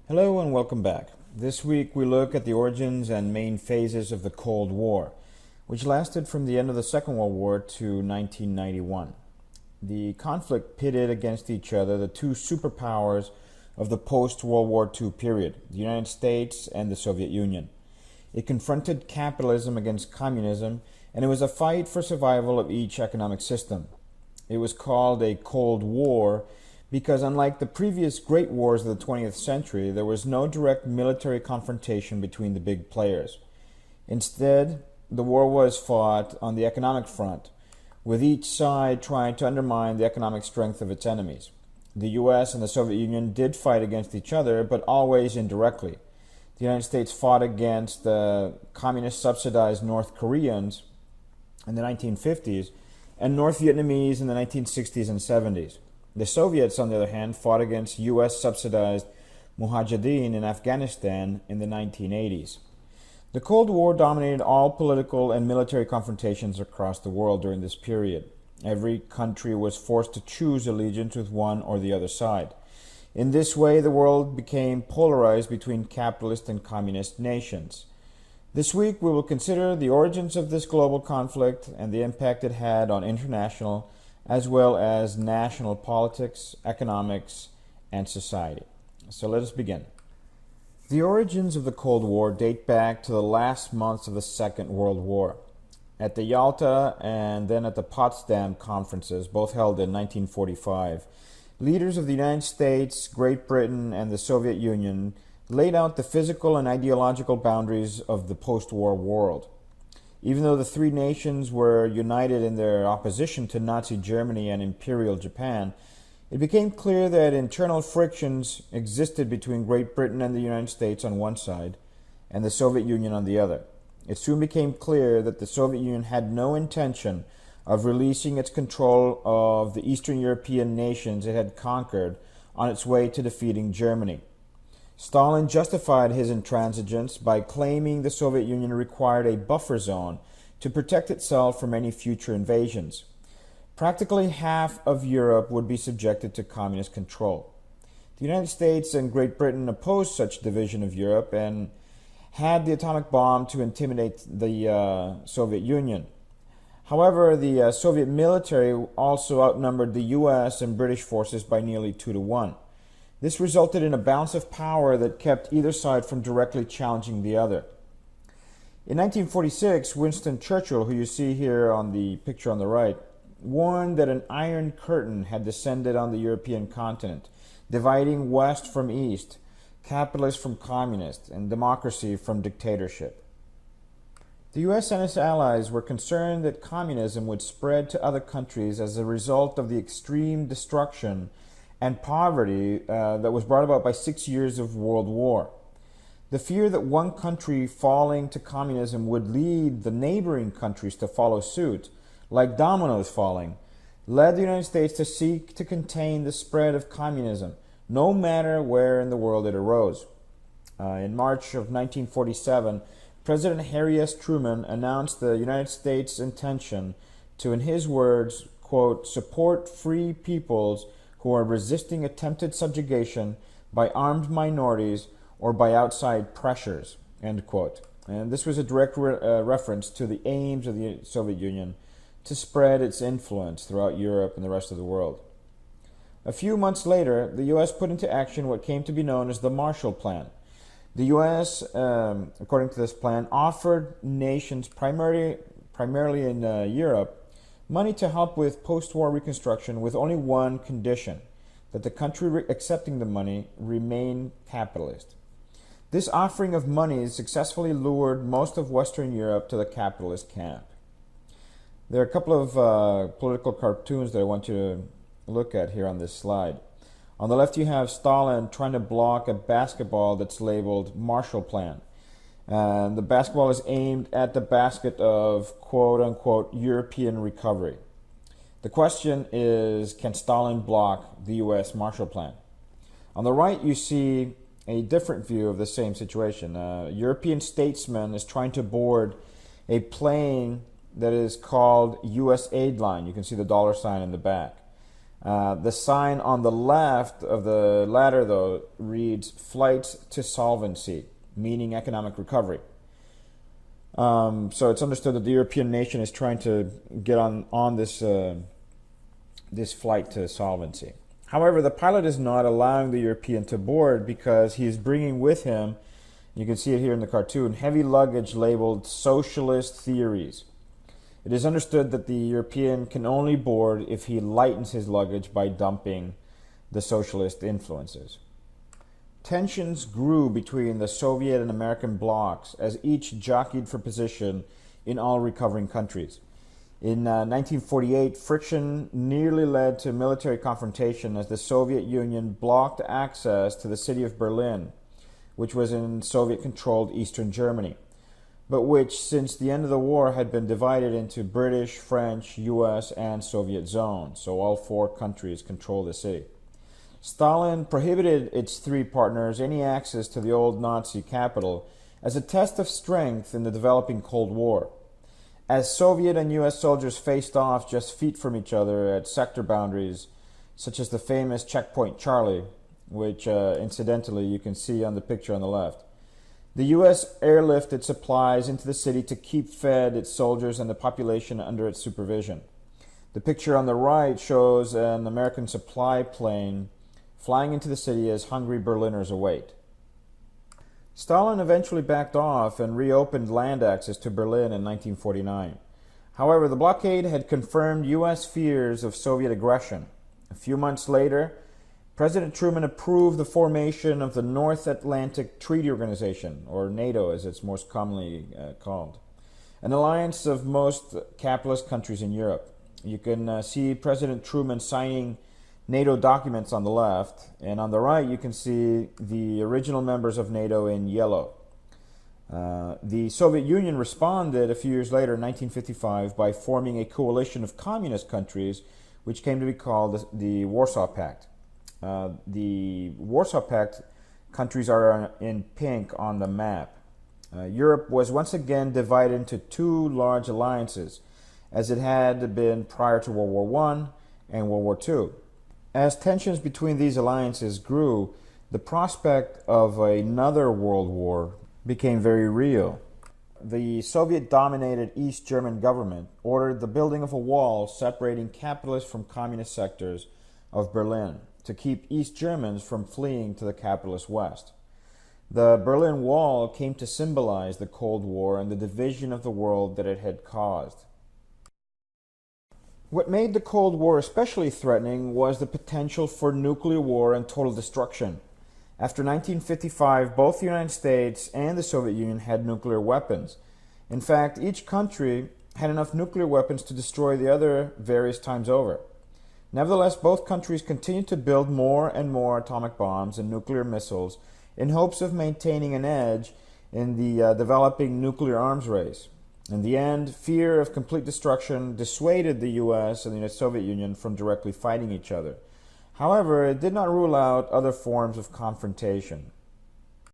Hello and welcome back. This week we look at the origins and main phases of the Cold War, which lasted from the end of the Second World War to 1991. The conflict pitted against each other the two superpowers of the post-World War II period, the United States and the Soviet Union. It confronted capitalism against communism, and it was a fight for survival of each economic system. It was called a Cold War because unlike the previous great wars of the 20th century, there was no direct military confrontation between the big players. Instead, the war was fought on the economic front, with each side trying to undermine the economic strength of its enemies. The US and the Soviet Union did fight against each other, but always indirectly. The United States fought against the communist subsidized North Koreans in the 1950s and North Vietnamese in the 1960s and 70s. The Soviets, on the other hand, fought against US-subsidized Mujahideen in Afghanistan in the 1980s. The Cold War dominated all political and military confrontations across the world during this period. Every country was forced to choose allegiance with one or the other side. In this way, the world became polarized between capitalist and communist nations. This week, we will consider the origins of this global conflict and the impact it had on international as well as national politics, economics, and society. So let us begin. The origins of the Cold War date back to the last months of the Second World War. At the Yalta and then at the Potsdam conferences, both held in 1945, leaders of the United States, Great Britain, and the Soviet Union laid out the physical and ideological boundaries of the post-war world. Even though the three nations were united in their opposition to Nazi Germany and Imperial Japan, it became clear that internal frictions existed between Great Britain and the United States on one side and the Soviet Union on the other. It soon became clear that the Soviet Union had no intention of releasing its control of the Eastern European nations it had conquered on its way to defeating Germany. Stalin justified his intransigence by claiming the Soviet Union required a buffer zone to protect itself from any future invasions. Practically half of Europe would be subjected to communist control. The United States and Great Britain opposed such division of Europe and had the atomic bomb to intimidate the Soviet Union. However, the Soviet military also outnumbered the US and British forces by nearly 2-1. This resulted in a balance of power that kept either side from directly challenging the other. In 1946, Winston Churchill, who you see here on the picture on the right, warned that an iron curtain had descended on the European continent, dividing West from East, capitalist from communist, and democracy from dictatorship. The US and its allies were concerned that communism would spread to other countries as a result of the extreme destruction and poverty that was brought about by 6 years of World War. The fear that one country falling to communism would lead the neighboring countries to follow suit, like dominoes falling, led the United States to seek to contain the spread of communism, no matter where in the world it arose. In March of 1947, President Harry S. Truman announced the United States' intention to, in his words, quote, support free peoples who are resisting attempted subjugation by armed minorities or by outside pressures, end quote. And this was a direct reference to the aims of the Soviet Union to spread its influence throughout Europe and the rest of the world. A few months later, the U.S. put into action what came to be known as the Marshall Plan. The U.S., according to this plan, offered nations primarily in Europe money to help with post-war reconstruction with only one condition, that the country accepting the money remain capitalist. This offering of money successfully lured most of Western Europe to the capitalist camp. There are a couple of political cartoons that I want you to look at here on this slide. On the left you have Stalin trying to block a basketball that's labeled Marshall Plan. And the basketball is aimed at the basket of quote-unquote European recovery. The question is, can Stalin block the U.S. Marshall Plan? On the right, you see a different view of the same situation. A European statesman is trying to board a plane that is called U.S. aid line. You can see the dollar sign in the back. The sign on the left of the ladder, though, reads Flights to Solvency, meaning economic recovery. So it's understood that the European nation is trying to get on this flight to solvency. However, the pilot is not allowing the European to board because he is bringing with him, you can see it here in the cartoon, heavy luggage labeled socialist theories. It is understood that the European can only board if he lightens his luggage by dumping the socialist influences. Tensions grew between the Soviet and American blocs as each jockeyed for position in all recovering countries. In 1948, friction nearly led to military confrontation as the Soviet Union blocked access to the city of Berlin, which was in Soviet-controlled Eastern Germany, but which, since the end of the war, had been divided into British, French, US, and Soviet zones, so all four countries controlled the city. Stalin prohibited its three partners any access to the old Nazi capital as a test of strength in the developing Cold War. As Soviet and US soldiers faced off just feet from each other at sector boundaries, such as the famous Checkpoint Charlie, which incidentally you can see on the picture on the left, the US airlifted supplies into the city to keep fed its soldiers and the population under its supervision. The picture on the right shows an American supply plane flying into the city as hungry Berliners await. Stalin eventually backed off and reopened land access to Berlin in 1949. However, the blockade had confirmed US fears of Soviet aggression. A few months later, President Truman approved the formation of the North Atlantic Treaty Organization, or NATO as it's most commonly called, an alliance of most capitalist countries in Europe. You can see President Truman signing NATO documents on the left, and on the right you can see the original members of NATO in yellow. The Soviet Union responded a few years later in 1955 by forming a coalition of communist countries which came to be called the Warsaw Pact. The Warsaw Pact countries are in pink on the map. Europe was once again divided into two large alliances, as it had been prior to World War I and World War II. As tensions between these alliances grew, the prospect of another world war became very real. The Soviet-dominated East German government ordered the building of a wall separating capitalist from communist sectors of Berlin to keep East Germans from fleeing to the capitalist West. The Berlin Wall came to symbolize the Cold War and the division of the world that it had caused. What made the Cold War especially threatening was the potential for nuclear war and total destruction. After 1955, both the United States and the Soviet Union had nuclear weapons. In fact, each country had enough nuclear weapons to destroy the other various times over. Nevertheless, both countries continued to build more and more atomic bombs and nuclear missiles in hopes of maintaining an edge in the developing nuclear arms race. In the end, fear of complete destruction dissuaded the US and the Soviet Union from directly fighting each other. However, it did not rule out other forms of confrontation.